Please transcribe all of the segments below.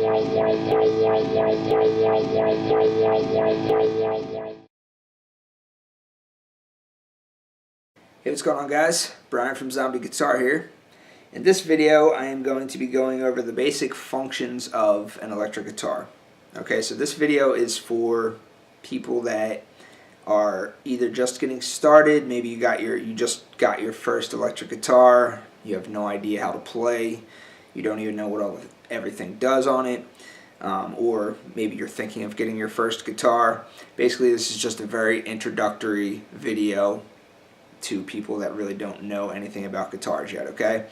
Hey, what's going on, guys? Brian from Zombie Guitar here. In this video, I am going to be going over the basic functions of an electric guitar. Okay, so this video is for people that are either just getting started, maybe you just got your first electric guitar, you have no idea how to play, you don't even know what everything does on it, or maybe you're thinking of getting your first guitar. Basically, this is just a very introductory video to people that really don't know anything about guitars yet, okay?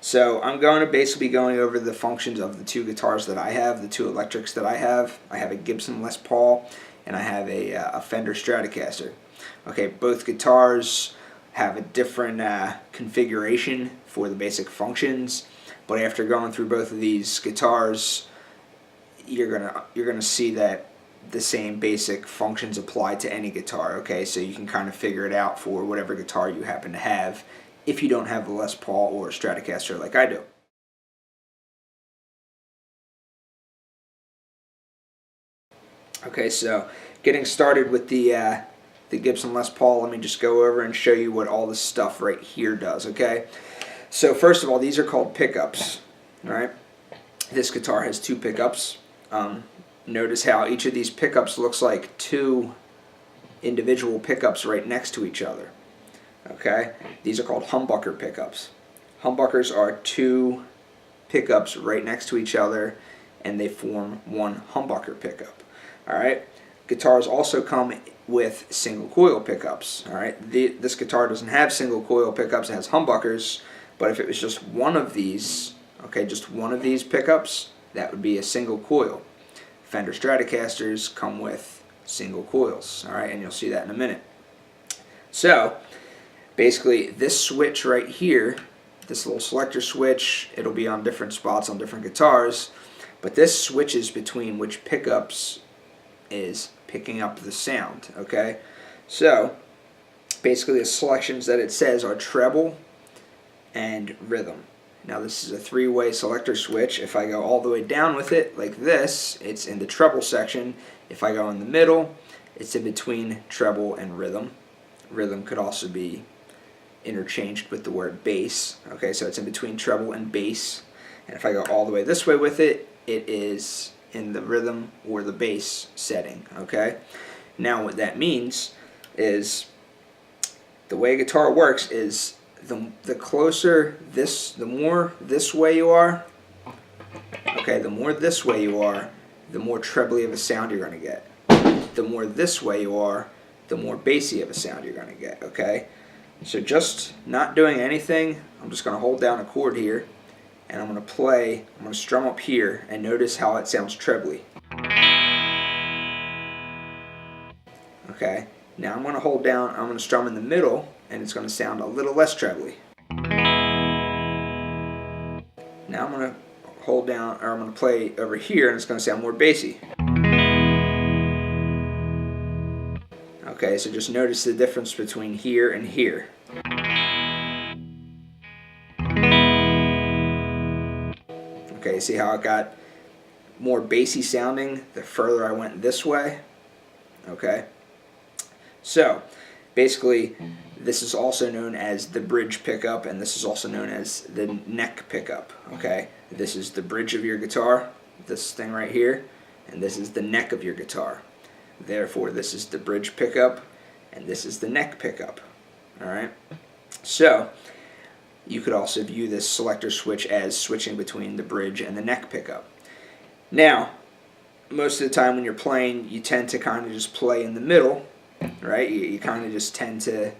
So I'm going to basically be going over the functions of the two guitars that I have, the two electrics that I have. I have a Gibson Les Paul and I have a Fender Stratocaster. Okay, both guitars have a different configuration for the basic functions, but after going through both of these guitars, you're gonna see that the same basic functions apply to any guitar. Okay, so you can kind of figure it out for whatever guitar you happen to have if you don't have a Les Paul or a Stratocaster like I do. Okay, so getting started with the Gibson Les Paul, let me just go over and show you what all this stuff right here does, okay? So first of all, these are called pickups, all right? This guitar has two pickups. Notice how each of these pickups looks like two individual pickups right next to each other, okay? These are called humbucker pickups. Humbuckers are two pickups right next to each other, and they form one humbucker pickup. All right. Guitars also come with single coil pickups. All right. This guitar doesn't have single coil pickups; it has humbuckers. But if it was just one of these, okay, just one of these pickups, that would be a single coil. Fender Stratocasters come with single coils. All right, and you'll see that in a minute. So basically, this switch right here, this little selector switch, it'll be on different spots on different guitars, but this switches between which pickups is picking up the sound, okay? So basically the selections that it says are treble and rhythm. Now this is a three-way selector switch. If I go all the way down with it like this, it's in the treble section. If I go in the middle, it's in between treble and rhythm. Rhythm could also be interchanged with the word bass, okay? So it's in between treble and bass. And if I go all the way this way with it, it is in the rhythm or the bass setting, okay? Now what that means is the way a guitar works is the closer this, the more this way you are, okay, the more this way you are, the more trebly of a sound you're going to get. The more this way you are, the more bassy of a sound you're going to get, okay? So just not doing anything, I'm just going to hold down a chord here, and I'm going to play, I'm going to strum up here, and notice how it sounds trebly. Okay, now I'm going to hold down, I'm going to strum in the middle, and it's going to sound a little less trebly. Now I'm going to hold down, or I'm going to play over here, and it's going to sound more bassy. Okay, so just notice the difference between here and here. Okay, see how it got more bassy sounding the further I went this way? Okay. So, basically, this is also known as the bridge pickup, and this is also known as the neck pickup, okay? This is the bridge of your guitar, this thing right here, and this is the neck of your guitar. Therefore, this is the bridge pickup, and this is the neck pickup, all right? So, you could also view this selector switch as switching between the bridge and the neck pickup. Now, most of the time when you're playing, you tend to kind of just play in the middle, right? You kind of just tend to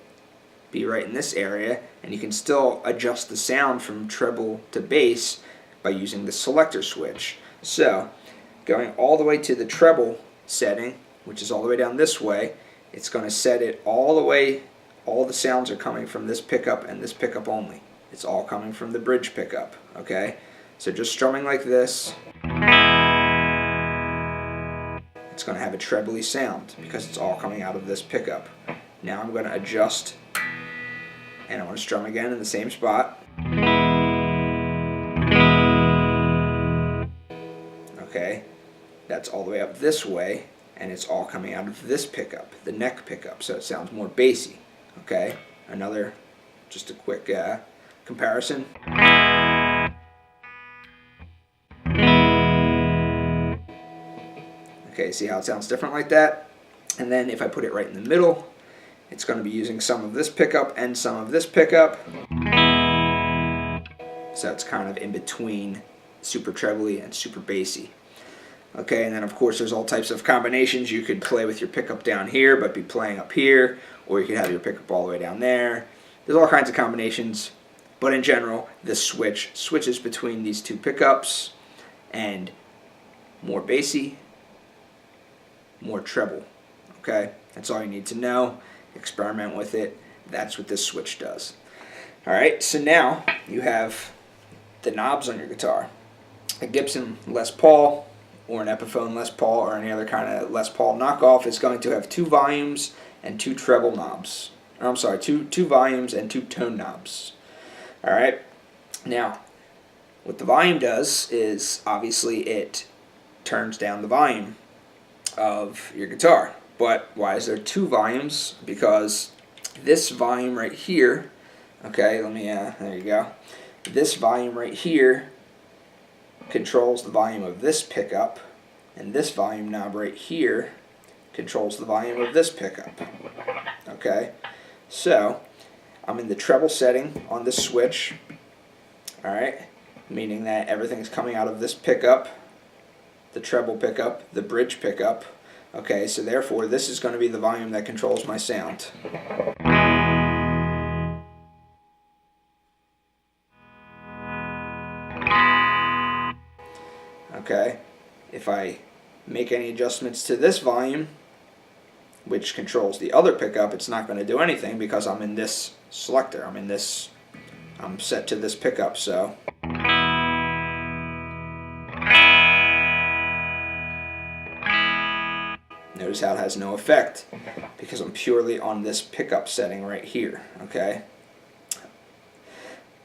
be right in this area, and you can still adjust the sound from treble to bass by using the selector switch. So, going all the way to the treble setting, which is all the way down this way, it's going to set it all the way, all the sounds are coming from this pickup and this pickup only. It's all coming from the bridge pickup, okay? So just strumming like this, it's going to have a trebly sound because it's all coming out of this pickup. Now I'm going to adjust, and I'm going to strum again in the same spot. okay, that's all the way up this way, and it's all coming out of this pickup, the neck pickup, so it sounds more bassy, okay? Another, just a quick comparison. Okay, see how it sounds different like that? And then if I put it right in the middle, it's going to be using some of this pickup and some of this pickup. So it's kind of in between super trebly and super bassy. Okay, and then of course there's all types of combinations. You could play with your pickup down here but be playing up here, or you could have your pickup all the way down there. There's all kinds of combinations, but in general the switch switches between these two pickups, and more bassy, more treble. Okay, that's all you need to know. Experiment with it. That's what this switch does. Alright, so now you have the knobs on your guitar. A Gibson Les Paul or an Epiphone Les Paul or any other kind of Les Paul knockoff is going to have 2 volumes and 2 treble knobs. Or, I'm sorry, two volumes and 2 tone knobs. Alright, now what the volume does is obviously it turns down the volume of your guitar. But why is there 2 volumes? Because this volume right here, okay, let me, there you go. This volume right here controls the volume of this pickup, and this volume knob right here controls the volume of this pickup. Okay, so I'm in the treble setting on this switch, alright, meaning that everything's coming out of this pickup, the treble pickup, the bridge pickup. Okay, so therefore this is going to be the volume that controls my sound. Okay, if I make any adjustments to this volume, which controls the other pickup, it's not going to do anything because I'm in this selector. I'm set to this pickup, so. Notice how it has no effect because I'm purely on this pickup setting right here, okay?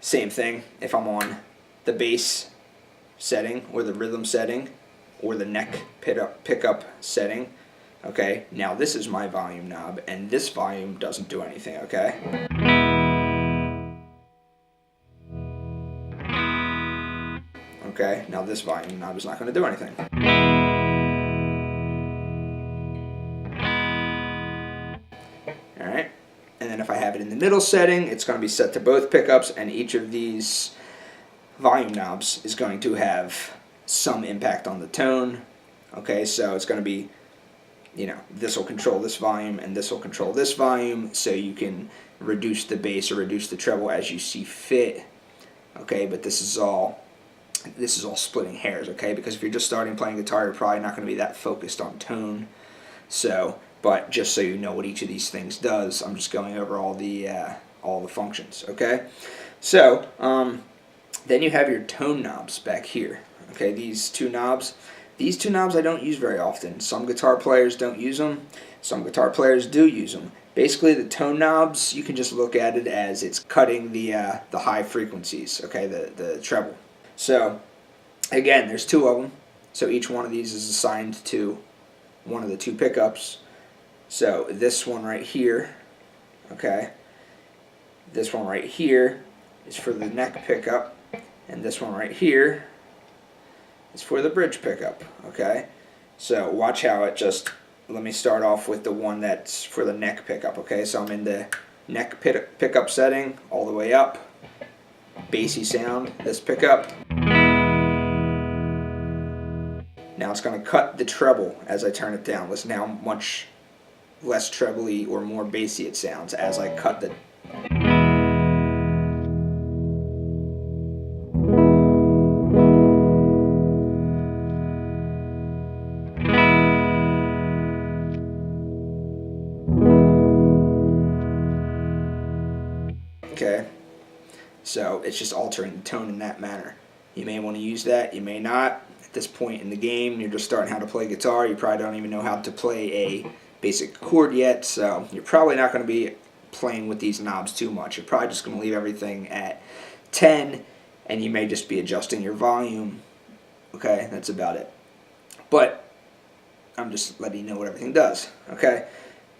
Same thing if I'm on the bass setting or the rhythm setting or the neck pickup setting, okay? Now this is my volume knob and this volume doesn't do anything, okay? Okay, now this volume knob is not going to do anything. Alright, and then if I have it in the middle setting, it's going to be set to both pickups, and each of these volume knobs is going to have some impact on the tone. Okay, so it's going to be, you know, this will control this volume and this will control this volume, so you can reduce the bass or reduce the treble as you see fit. Okay, but this is all splitting hairs, okay? Because if you're just starting playing guitar, you're probably not going to be that focused on tone. So, but just so you know what each of these things does, I'm just going over all the functions, okay? So, then you have your tone knobs back here, okay? These two knobs I don't use very often. Some guitar players don't use them. Some guitar players do use them. Basically, the tone knobs, you can just look at it as it's cutting the high frequencies, okay, the treble. So, again, there's 2 of them. So each one of these is assigned to one of the 2 pickups. So this one right here, okay, this one right here is for the neck pickup, and this one right here is for the bridge pickup, okay? So watch how it just, let me start off with the one that's for the neck pickup, okay? So I'm in the neck pickup setting all the way up, bassy sound, this pickup. Now it's going to cut the treble as I turn it down. Listen how much less trebly or more bassy it sounds as I cut the... Okay, so it's just altering the tone in that manner. You may want to use that, you may not. At this point in the game, you're just starting how to play guitar. You probably don't even know how to play a basic chord yet, so you're probably not going to be playing with these knobs too much. You're probably just going to leave everything at 10, and you may just be adjusting your volume. Okay, that's about it. but I'm just letting you know what everything does, okay?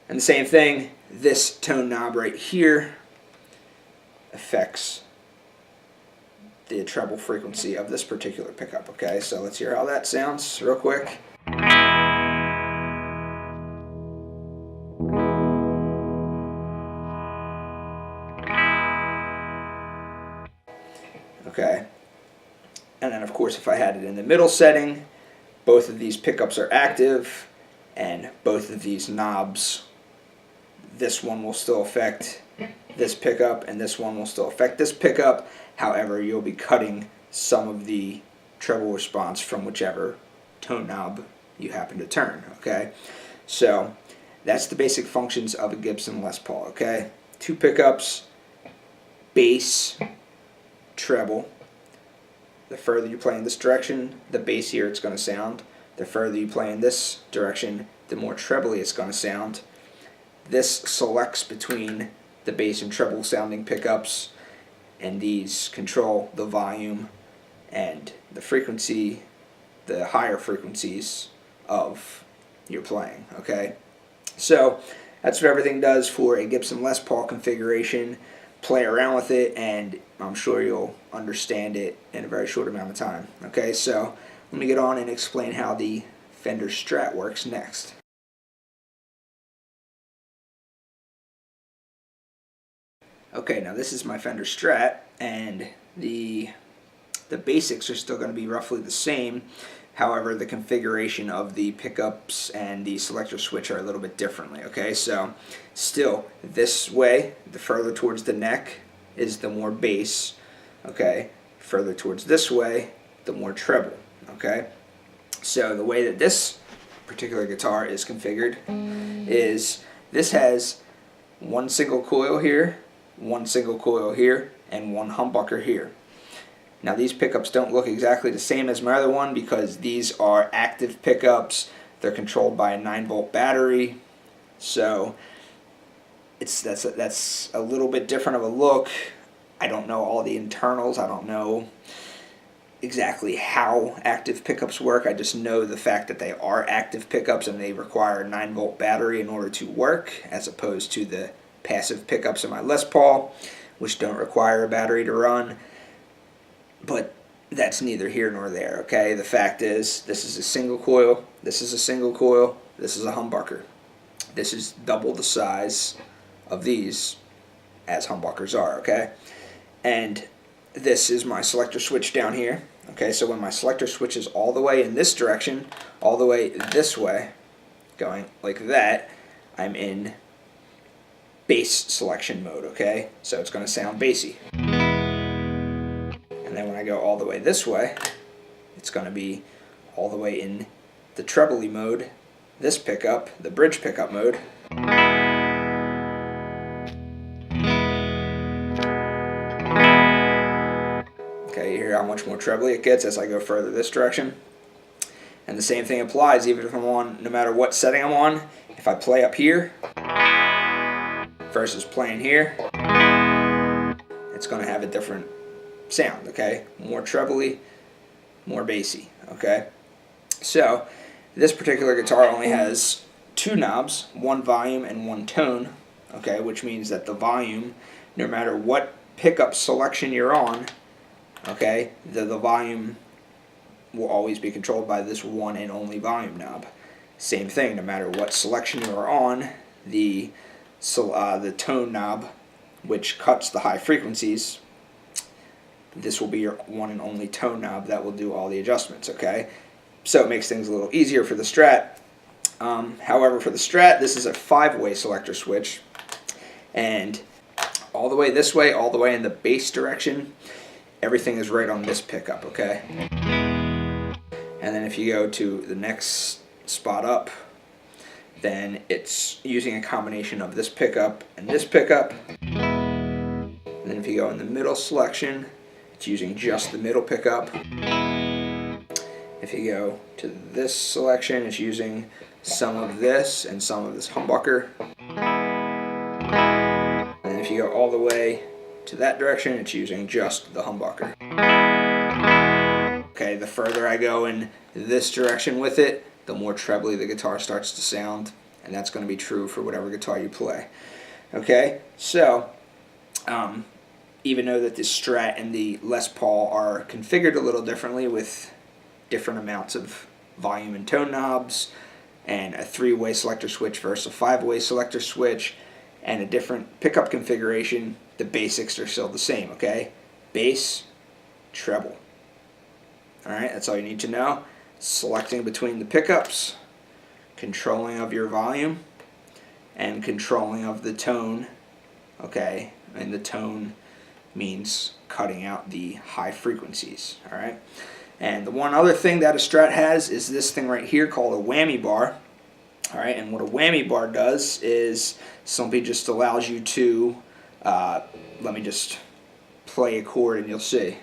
And the same thing, this tone knob right here affects the treble frequency of this particular pickup, okay? So let's hear how that sounds real quick. Okay, and then of course if I had it in the middle setting, both of these pickups are active, and both of these knobs, this one will still affect this pickup, and this one will still affect this pickup. However, you'll be cutting some of the treble response from whichever tone knob you happen to turn, okay? So that's the basic functions of a Gibson Les Paul, okay? 2 pickups, bass, treble. The further you play in this direction, the bassier it's going to sound. The further you play in this direction, the more trebly it's going to sound. This selects between the bass and treble sounding pickups, and these control the volume and the frequency, the higher frequencies of your playing, okay? So that's what everything does for a Gibson Les Paul configuration. Play around with it, and I'm sure you'll understand it in a very short amount of time. Okay, so let me get on and explain how the Fender Strat works next. Okay, now this is my Fender Strat, and the basics are still going to be roughly the same. However, the configuration of the pickups and the selector switch are a little bit differently, okay? So, still, this way, the further towards the neck is the more bass, okay? Further towards this way, the more treble, okay? So, the way that this particular guitar is configured is this has one single coil here, one single coil here, and one humbucker here. Now these pickups don't look exactly the same as my other one because these are active pickups. They're controlled by a 9-volt battery, so that's a little bit different of a look. I don't know all the internals. I don't know exactly how active pickups work. I just know the fact that they are active pickups and they require a 9-volt battery in order to work, as opposed to the passive pickups in my Les Paul, which don't require a battery to run. But that's neither here nor there, okay? The fact is, this is a single coil, this is a single coil, this is a humbucker. This is double the size of these as humbuckers are, okay? And this is my selector switch down here, okay? So when my selector switch is all the way in this direction, all the way this way, going like that, I'm in bass selection mode, okay? So it's going to sound bassy. And then when I go all the way this way, it's going to be all the way in the trebly mode, this pickup, the bridge pickup mode. Okay, you hear how much more trebly it gets as I go further this direction. And the same thing applies even if I'm on, no matter what setting I'm on, if I play up here versus playing here, it's going to have a different sound, okay? More trebly, more bassy, okay? So, this particular guitar only has 2 knobs, one volume and one tone, okay? Which means that the volume, no matter what pickup selection you're on, okay, the volume will always be controlled by this one and only volume knob. Same thing, no matter what selection you are on, the tone knob, which cuts the high frequencies, this will be your one and only tone knob that will do all the adjustments, okay? So it makes things a little easier for the Strat. However, for the Strat, this is a 5-way selector switch, and all the way this way, all the way in the bass direction, everything is right on this pickup, okay? And then if you go to the next spot up, then it's using a combination of this pickup and this pickup. And then if you go in the middle selection, it's using just the middle pickup. If you go to this selection, it's using some of this and some of this humbucker. And if you go all the way to that direction, it's using just the humbucker. Okay, the further I go in this direction with it, the more trebly the guitar starts to sound, and that's going to be true for whatever guitar you play. Okay, so even though that the Strat and the Les Paul are configured a little differently with different amounts of volume and tone knobs, and a 3-way selector switch versus a 5-way selector switch, and a different pickup configuration, the basics are still the same, okay? Bass, treble. Alright, that's all you need to know. Selecting between the pickups, controlling of your volume, and controlling of the tone, okay? And the tone means cutting out the high frequencies, alright? And the one other thing that a Strat has is this thing right here called a whammy bar. Alright, and what a whammy bar does is simply just allows you to, let me just play a chord and you'll see.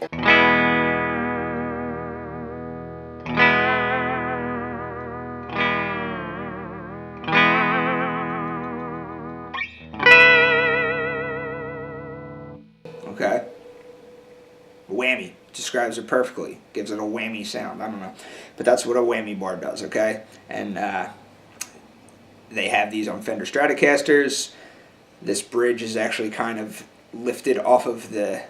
Okay? Whammy describes it perfectly, gives it a whammy sound. I don't know, but that's what a whammy bar does. Okay, and they have these on Fender Stratocasters. This bridge is actually kind of lifted off of the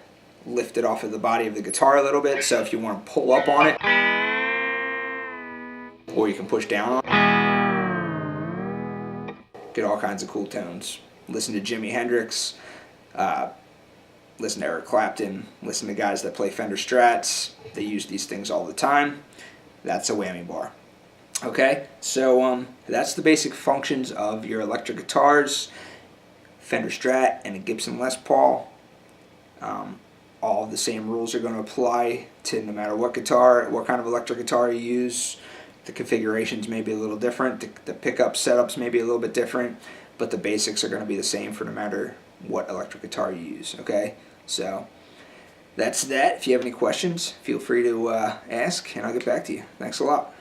body of the guitar a little bit. So if you want to pull up on it, or you can push down on it, get all kinds of cool tones. Listen to Jimi Hendrix. Listen to Eric Clapton, listen to guys that play Fender Strats. They use these things all the time. That's a whammy bar. Okay, so that's the basic functions of your electric guitars, Fender Strat and a Gibson Les Paul. All the same rules are going to apply to no matter what guitar, what kind of electric guitar you use. The configurations may be a little different, the pickup setups may be a little bit different, but the basics are going to be the same for no matter what electric guitar you use. Okay, so that's that. If you have any questions, feel free to ask and I'll get back to you. Thanks a lot.